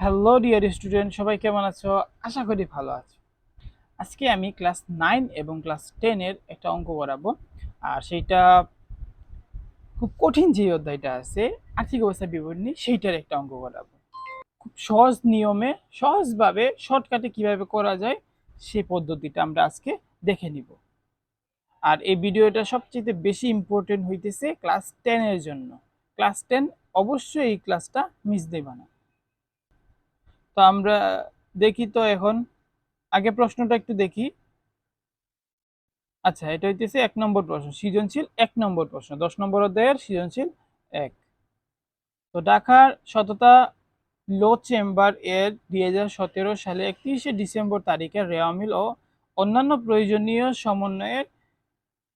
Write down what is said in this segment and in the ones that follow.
Hello dear student, সবাই কেমন আছো? আশা করি ভালো আছো। আজকে আমি ক্লাস 9 এবং ক্লাস 10 এর একটা অঙ্ক করাবো। আর সেইটা খুব কঠিন, যে অধ্যায়টা আছে আর্থিক অবস্থা বিবরণী, সেইটার একটা অঙ্ক করাবো। খুব সহজ নিয়মে, সহজভাবে, শর্টকাটে কিভাবে করা যায় সেই পদ্ধতিটা আমরা আজকে দেখে নিব। আর এই ভিডিওটা সবচেয়ে বেশি ইম্পর্টেন্ট হইতেছে ক্লাস 10 এর জন্য। ক্লাস 10 অবশ্যই এই ক্লাসটা মিস দেবা না। তো আমরা দেখি তো এখন আগে প্রশ্নটা একটু দেখি। আচ্ছা, এটা হইতেছে 1 নম্বর প্রশ্ন, সৃজনশীল 1 নম্বর প্রশ্ন, 10 নম্বর অধ্যায়ের সৃজনশীল 1। তো ঢাকার সততা লো চেম্বার এর 2017 সালে 31শে ডিসেম্বর তারিখে রেওয়া মিল ও অন্যান্য প্রয়োজনীয় সমন্বয়ের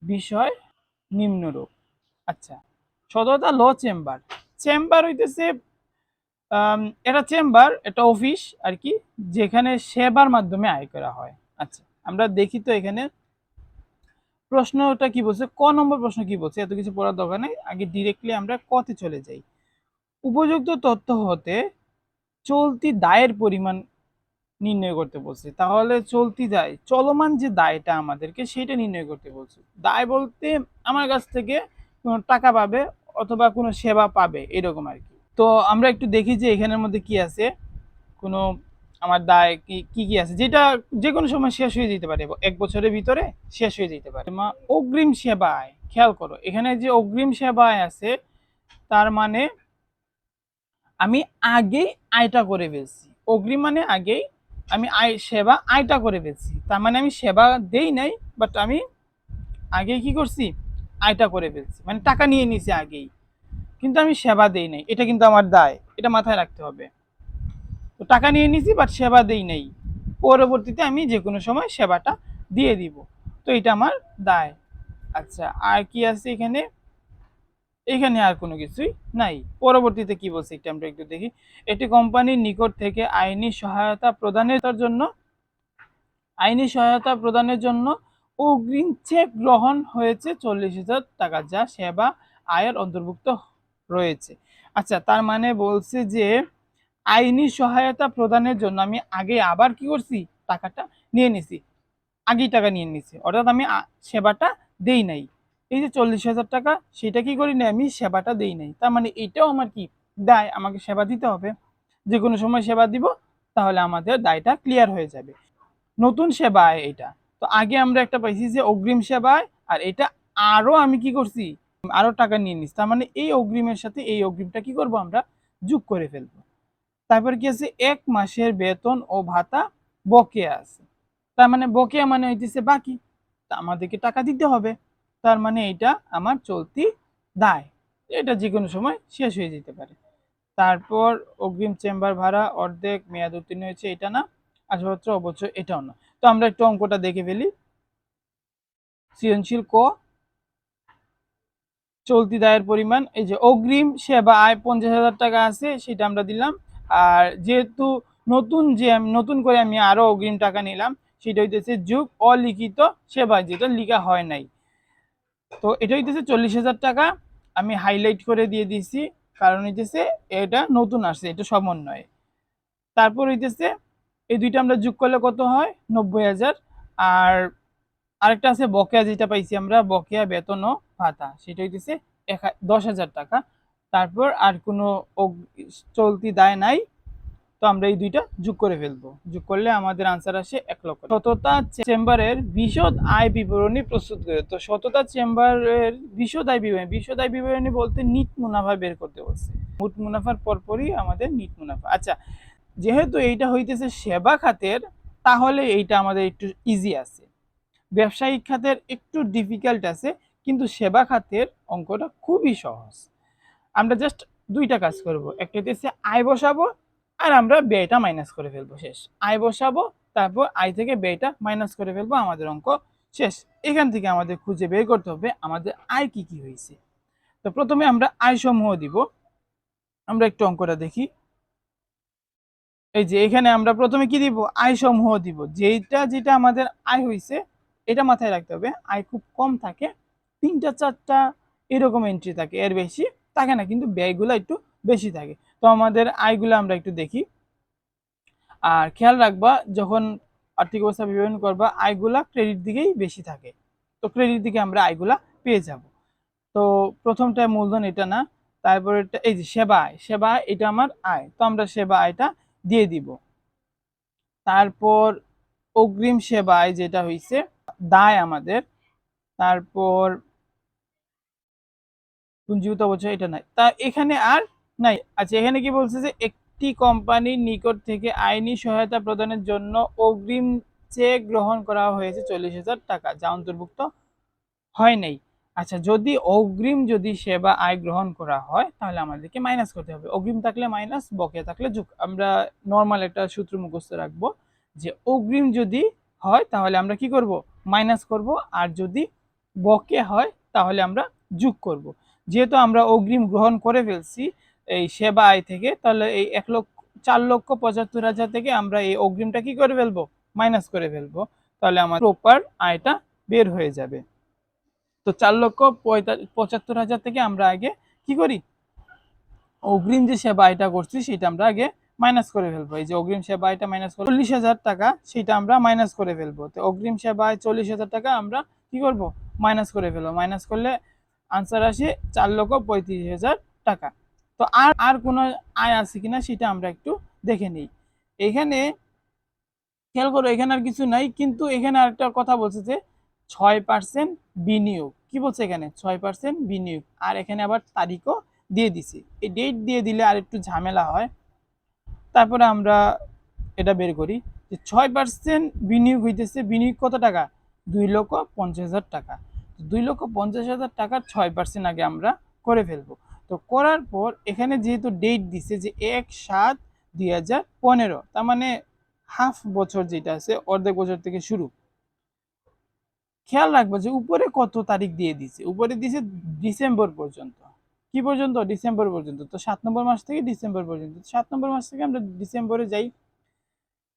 বিষয় নিম্নরূপ। আচ্ছা, সততা লো চেম্বার, চেম্বার হইতেছে এটা চেম্বার, এটা অফিস আর কি, যেখানে সেবার মাধ্যমে আয় করা হয়। আচ্ছা, আমরা দেখি তো এখানে প্রশ্নটা কি বলছে, ক নম্বর প্রশ্ন কি বলছে, এত কিছু পড়ার দরকার নেই, আগে ডিরেক্টলি আমরা কতে চলে যাই। উপযুক্ত তথ্য হতে চলতি দায়ের পরিমাণ নির্ণয় করতে বলছে। তাহলে চলতি দায়, চলমান যে দায়টা আমাদেরকে সেটা নির্ণয় করতে বলছে। দায় বলতে আমার কাছ থেকে কোনো টাকা পাবে অথবা কোনো সেবা পাবে, এরকম আর কি। তো আমরা একটু দেখি যে এখানের মধ্যে কি আছে। কোনো আমার দায় কি কি কি আছে, যেটা যে কোনো সময় শেষ হয়ে যেতে পারে, 1 বছরের ভিতরে শেষ হয়ে যেতে পারে। অগ্রিম সেবায়, খেয়াল করো এখানে যে অগ্রিম সেবায় আছে, তার মানে আমি আগেই আয়টা করে ফেলছি। অগ্রিম মানে আগেই আমি সেবা আয়টা করে ফেলছি, তার মানে আমি সেবা দেই নাই, বাট আমি আগেই কি করছি, আয়টা করে ফেলছি, মানে টাকা নিয়ে নিছি আগেই, কিন্তু আমি সেবা দেই নাই। এটা কিন্তু আমার দায়, এটা মাথায় রাখতে হবে। তো টাকা নিয়ে নিছি বাট সেবা দেই নাই, পরবর্তীতে আমি যে কোনো সময় সেবাটা দিয়ে দিব, তো এটা আমার দায়। আচ্ছা, আর কি আছে এখানে? এখানে আর কোনো কিছুই নাই। পরবর্তীতে কি বলছে এটা আমরা একটু দেখি। এটি কোম্পানির নিকট থেকে আইনি সহায়তা প্রদানের জন্য অগ্রিম চেক গ্রহণ হয়েছে 40,000 টাকা, যা সেবা আয়ের অন্তর্ভুক্ত রয়েছে। আচ্ছা, তার মানে বলছে যে আইনি সহায়তা প্রদানের জন্য আমি আগে আবার কি করছি, টাকাটা নিয়ে নিছি, আগেই টাকা নিয়ে নিছি, অর্থাৎ আমি সেবাটা দেই নাই। এই যে 40,000 টাকা, সেটা কি করি না, আমি সেবাটা দেই নাই, তার মানে এটাও আমার কি দায়, আমাকে সেবা দিতে হবে, যে কোনো সময় সেবা দিব, তাহলে আমাদের দায়টা ক্লিয়ার হয়ে যাবে। নতুন সেবায় এটা, তো আগে আমরা একটা পাইছি যে অগ্রিম সেবায়, আর এটা আরো আমি কি করছি, আরো টাকা নিয়ে নিছি, তার মানে এই অগ্রিমের সাথে এই অগ্রিমটা কি করব, আমরা যোগ করে ফেলবো। তারপর কি আছে, 1 মাসের বেতন ও ভাতা বকেয়া আছে, তার মানে বকেয়া মানে হইতেছে বাকি, তা আমাদেরকে টাকা দিতে হবে, তার মানে এটা আমার চলতি দায়, এটা যে কোনো সময় শেষ হয়ে যেতে পারে। তারপর অগ্রিম চেম্বার ভাড়া অর্ধেক মেয়াদ উত্তীর্ণ হয়েছে, এটা না। আসবাবপত্র অবশ্যই, এটাও না। তো আমরা একটু অঙ্কটা দেখে ফেলি। সৃজনশীল ক, চলতি দায়ের পরিমাণ, এই যে অগ্রিম সেবা আয় 50,000 টাকা আছে, সেটা আমরা দিলাম। আর যেহেতু নতুন করে আমি আরো অগ্রিম টাকা নিলাম, সেটা হইতেছে যুগ অলিখিত সেবা, যেটা লিখা হয় নাই। তো এটা হইতেছে 40,000 টাকা, আমি হাইলাইট করে দিয়ে দিছি, কারণ হইতেছে এটা নতুন আসছে, এটা সমন্বয়। তারপর হইতেছে এই দুইটা আমরা যোগ করলে কত হয়, 90,000। আর আরেকটা আছে বকেয়া, যেটা পাইছি আমরা, বকেয়া বেতন ও ভাতা, সেটা হইতেছে 10,000 টাকা। তারপর আর কোনো চলতি দায় নাই, তো আমরা এই দুইটা যোগ করে ফেলবো, যোগ করলে আমাদের আনসার আসে 1 লক্ষ। সততা চেম্বারের বিশদ আয় বিবরণী প্রস্তুত করে। তো সততা চেম্বারের বিশদ আয় বিবরণী বলতে নিট মুনাফা বের করতে বলছে, মোট মুনাফার পরপরই আমাদের নিট মুনাফা। আচ্ছা, যেহেতু এইটা হইতেছে সেবা খাতের, তাহলে এইটা আমাদের একটু ইজি আছে। ব্যবসায়িক খাতের একটু ডিফিকাল্ট আছে, কিন্তু সেবা খাতের অঙ্কটা খুবই সহজ। আমরা জাস্ট দুইটা কাজ করব, একটা হচ্ছে আয় বসাবো, আর আমরা ব্যয়টা মাইনাস করে ফেলবো, শেষ। আয় বসাবো, তারপর আয় থেকে ব্যয়টা মাইনাস করে ফেলবো, আমাদের অঙ্ক শেষ। এখান থেকে আমাদের খুঁজে বের করতে হবে আমাদের আয় কি কি হয়েছে। তো প্রথমে আমরা আয় সমূহ দিব। আমরা একটু অঙ্কটা দেখি। এই যে এখানে আমরা প্রথমে কি দিব, আয় সমূহ দিব, যেটা আমাদের আয় হয়েছে, এটা মাথায় রাখতে হবে। আয় খুব কম থাকে, 3টা 4টা এরকম এন্ট্রি থাকে, এর বেশি থাকে না, কিন্তু ব্যয়গুলো একটু বেশি থাকে। তো আমাদের আয়গুলো আমরা একটু দেখি। আর খেয়াল রাখবা যখন আর্থিক অবস্থা বিবরণ করবা আয়গুলা ক্রেডিট দিকেই বেশি থাকে, তো ক্রেডিট দিকে আমরা আয়গুলা পেয়ে যাব। তো প্রথমটা মূলধন এটা না, তারপর এই যে সেবা আয়, সেবা আয় এটা আমার আয়, তো আমরা সেবা আয়টা দিয়ে দিব। তারপর অগ্রিম সেবা আয় যেটা হইছে দায় আমাদের, তারপর পুঞ্জীভূত অবচয় এটা নাই, তা এখানে আর নাই। আচ্ছা এখানে কি বলছে যে একটি কোম্পানির নিকট থেকে আইনি সহায়তা প্রদানের জন্য অগ্রিম চেক গ্রহণ করা হয়েছে 40,000 টাকা, যা অন্তর্ভুক্ত হয় নাই। আচ্ছা যদি অগ্রিম যদি সেবা আয় গ্রহণ করা হয় তাহলে আমাদেরকে মাইনাস করতে হবে, অগ্রিম থাকলে মাইনাস, বকেয়া থাকলে যোগ। আমরা নর্মাল একটা সূত্র মুখস্থ রাখবো যে অগ্রিম যদি হয় তাহলে আমরা কি করব, মাইনাস করব, আর যদি বকেয়া হয় তাহলে আমরা যোগ করব। যেহেতু আমরা অগ্রিম গ্রহণ করে ফেলছি এই সেবা আয় থেকে, তাহলে এই 4,75,000 থেকে আমরা এই অগ্রিমটা কি করে ফেলবো, মাইনাস করে ফেলবো, তাহলে আমার প্রপার আয়টা বের হয়ে যাবে। তো 4,75,000 থেকে আমরা আগে কি করি, অগ্রিম যে সেবা আয়টা করছি সেটা আমরা আগে মাইনাস করে ফেলবো। এই যে অগ্রিম সেবা আয়টা মাইনাস করে 40,000 টাকা, সেটা আমরা মাইনাস করে ফেলবো। তো অগ্রিম সেবা আয় 40,000 টাকা আমরা কি করব, মাইনাস করে ফেলবো। মাইনাস করলে আনসার আসে 4,35,000 টাকা। তো আর আর কোনো আয় আছে কিনা সেটা আমরা একটু দেখে নিই। এখানে খেয়াল করো এখানে আর কিছু নাই, কিন্তু এখানে আরেকটা কথা বলছে যে 6% বিনিয়োগ, কি বলছে এখানে 6% বিনিয়োগ, আর এখানে আবার তারিখও দিয়ে দিছি। এই ডেট দিয়ে দিলে আর একটু ঝামেলা হয়। তারপরে আমরা এটা বের করি যে 6% বিনিয়োগ হইতেছে, বিনিয়োগ কত টাকা, 2,50,000 টাকা। 2,50,000 টাকার 6% আগে আমরা করে ফেলবো। তো করার পর এখানে যেহেতু ডেট দিছে যে 1/7/2015, তার মানে হাফ বছর যেটা আছে অর্ধেক বছর থেকে শুরু। খেয়াল রাখবো যে উপরে কত তারিখ দিয়ে দিছে, উপরে দিছে ডিসেম্বর পর্যন্ত, কি পর্যন্ত, ডিসেম্বর পর্যন্ত। তো 7 নম্বর মাস থেকে ডিসেম্বর পর্যন্ত, 7 নম্বর মাস থেকে আমরা ডিসেম্বরে যাই,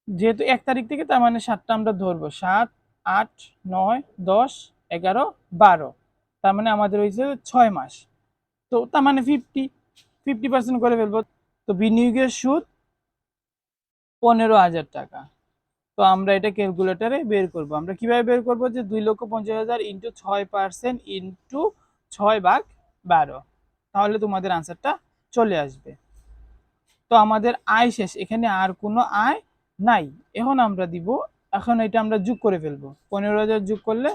যেহেতু 1 তারিখ থেকে, তার মানে 7টা আমরা ধরবো, 7, 8, 9, 10, 11, 12, তার মানে আমাদের হয়েছে 6 মাস। তো তার মানে 50% করে ফেলবো। তো বিনিয়োগের সুদ 15,000 টাকা। তো আমরা এটা ক্যালকুলেটরে বের করব। আমরা কিভাবে বের করব, যে 2,50,000 ইন্টু 6% ইন্টু 6/12, তাহলে তোমাদের আনসারটা চলে আসবে। তো আমাদের আয় শেষ, এখানে আর কোনো আয় নাই। এখন আমরা দিব, এখন এটা আমরা যোগ করে ফেলবো, 15,000 যোগ করলে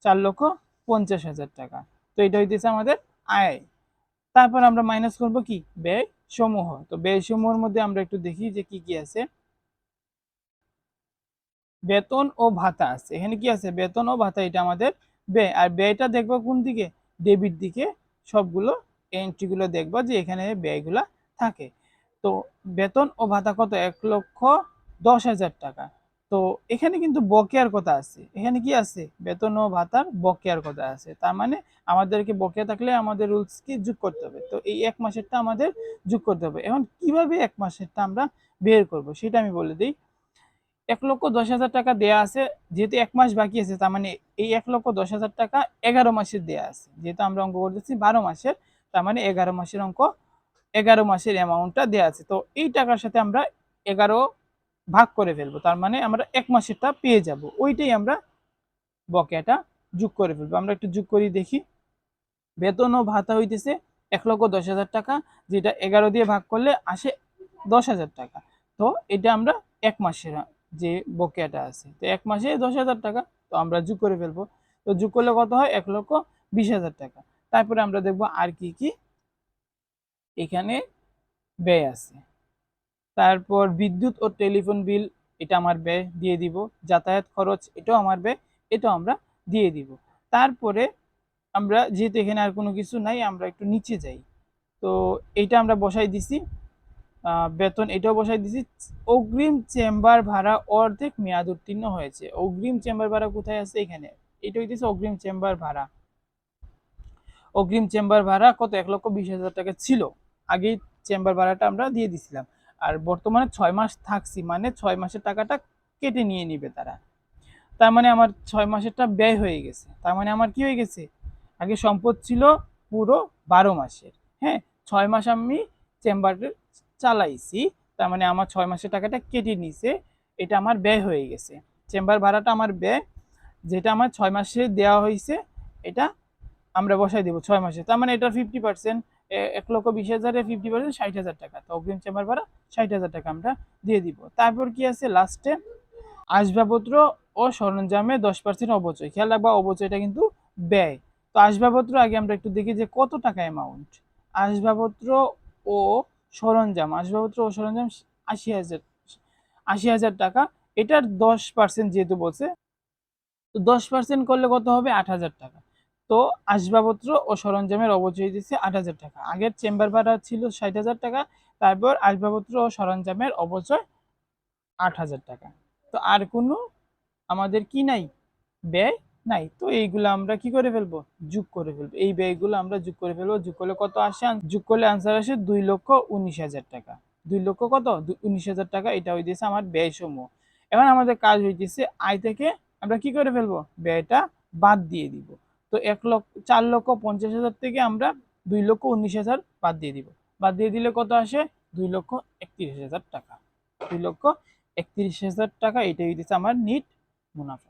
4,50,000 টাকা। তো এটা হইতেছে আমাদের আয়। তারপর আমরা মাইনাস করব কি, ব্যয় সমূহ। তো ব্যয় সমূহের মধ্যে আমরা একটু দেখি যে কি কি আছে। বেতন ও ভাতা আছে, এখানে কি আছে, বেতন ও ভাতা, এটা আমাদের ব্যয়। আর ব্যয়টা দেখবো কোন দিকে, ডেবিট দিকে, সবগুলো এন্ট্রিগুলো দেখবা যে এখানে ব্যয়গুলা থাকে। তো বেতন ও ভাতা কত, 1,10,000 টাকা। তো এখানে কিন্তু বকেয়ার কথা আছে, এখানে কি আছে, বেতন ও ভাতার বকেয়ার কথা আছে, তার মানে আমাদেরকে বকেয়া থাকলে আমাদের রুলস কি, যোগ করতে হবে। তো এই 1 মাসেরটা আমাদের যোগ করতে হবে। এখন কিভাবে 1 মাসেরটা আমরা বের করব সেটা আমি বলে দিই। 1,10,000 টাকা দেয়া আছে, যেহেতু 1 মাস বাকি আছে, তার মানে এই 1,10,000 টাকা 11 মাসের দেয়া আছে, যেহেতু আমরা অঙ্ক করতেছি 12 মাসের, তার মানে 11 মাসের অঙ্ক, 11 মাসের অ্যামাউন্টটা দেয়া আছে। তো এই টাকার সাথে আমরা 11 ভাগ করে ফেলবো, তার মানে আমরা 1 মাসেরটা পেয়ে যাব, ওইটাই আমরা বকেয়াটা যোগ করে ফেলবো। আমরা একটু যোগ করি দেখি। বেতন ও ভাতা হইতেছে 1,10,000 টাকা, যেটা 11 দিয়ে ভাগ করলে আসে 10,000 টাকা। তো এটা আমরা 1 মাসের যে বকেয়াটা আছে, তো 1 মাসে 10,000 টাকা, তো আমরা যোগ করে ফেলবো। তো যোগ করলে কত হয়, 1,20,000 টাকা। তারপরে আমরা দেখবো আর কি কি এখানে ব্যয় আছে। তারপর বিদ্যুৎ ও টেলিফোন বিল, এটা আমার ব্যয় দিয়ে দিব। যাতায়াত খরচ, এটাও আমার ব্যয়, এটাও আমরা দিয়ে দিব। তারপরে আমরা যেহেতু এখানে আর কোনো কিছু নাই, আমরা একটু নিচে যাই। তো এইটা আমরা বসাই দিছি, বেতন এটাও বসাই দিছি। অগ্রিম চেম্বার ভাড়া অর্ধেক মেয়াদ উত্তীর্ণ হয়েছে, অগ্রিম চেম্বার ভাড়া কোথায় আছে, এখানে, এটা হইতেছে অগ্রিম চেম্বার ভাড়া। অগ্রিম চেম্বার ভাড়া কত, 1,20,000 টাকা ছিল, আগেই চেম্বার ভাড়াটা আমরা দিয়ে দিছিলাম। আর বর্তমানে 6 মাস থাকছি, মানে 6 মাসের টাকাটা কেটে নিয়ে নিবে তারা, তার মানে আমার 6 মাসেরটা ব্যয় হয়ে গেছে। তার মানে আমার কি হয়ে গেছে, আগে সম্পদ ছিল পুরো 12 মাসের, হ্যাঁ, 6 মাস আমি চেম্বারে চালাইছি, তার মানে আমার 6 মাসের টাকাটা কেটে নিছে, এটা আমার ব্যয় হয়ে গেছে। চেম্বার ভাড়াটা আমার ব্যয়, যেটা আমার 6 মাসে দেওয়া হয়েছে, এটা আমরা বসাই দেবো 6 মাসে। তার মানে এটা 50%, 1,20,000-এ 50% 60,000 টাকা। তো অগ্রিম চেম্বার ভাড়া 60,000 টাকা আমরা দিয়ে দিব। তারপর কি আছে লাস্টে, আসবাবপত্র ও সরঞ্জামে 10% অবচয়। খেয়াল রাখবা অবচয়টা কিন্তু ব্যয়। তো আসবাবপত্র আগে আমরা একটু দেখি যে কত টাকা অ্যামাউন্ট। আসবাবপত্র ও সরঞ্জাম 80,000, 80,000 টাকা। এটার 10% যেহেতু বলছে, তো 10% করলে কত হবে? 8,000 টাকা। তো আসবাবপত্র ও সরঞ্জামের অবচয় দিচ্ছে 8,000 টাকা। আগের চেম্বার ভাড়া ছিল 60,000 টাকা, তারপর আসবাবপত্র ও সরঞ্জামের অবচয় 8,000 টাকা। তো আর কোনো আমাদের কি নাই? ব্যয় নাই। তো এইগুলো আমরা কি করে ফেলবো? যোগ করে ফেলবো। এই ব্যয়গুলো আমরা যোগ করে ফেলবো। যোগ করলে কত আসে? যোগ করলে আনসার আসে 2,19,000 টাকা। 2 লক্ষ কত? 19,000 টাকা। এটা হইতেছে আমার ব্যয় সমূহ। এখন আমাদের কাজ হইতেছে আয় থেকে আমরা কি করে ফেলবো? ব্যয়টা বাদ দিয়ে দিব। তো 4,50,000 থেকে আমরা 2,19,000 বাদ দিয়ে দিব। বাদ দিয়ে দিলে কত আসে? 2,31,000 টাকা। 2,31,000 টাকা, এটাই হইতেছে আমার নিট মুনাফা।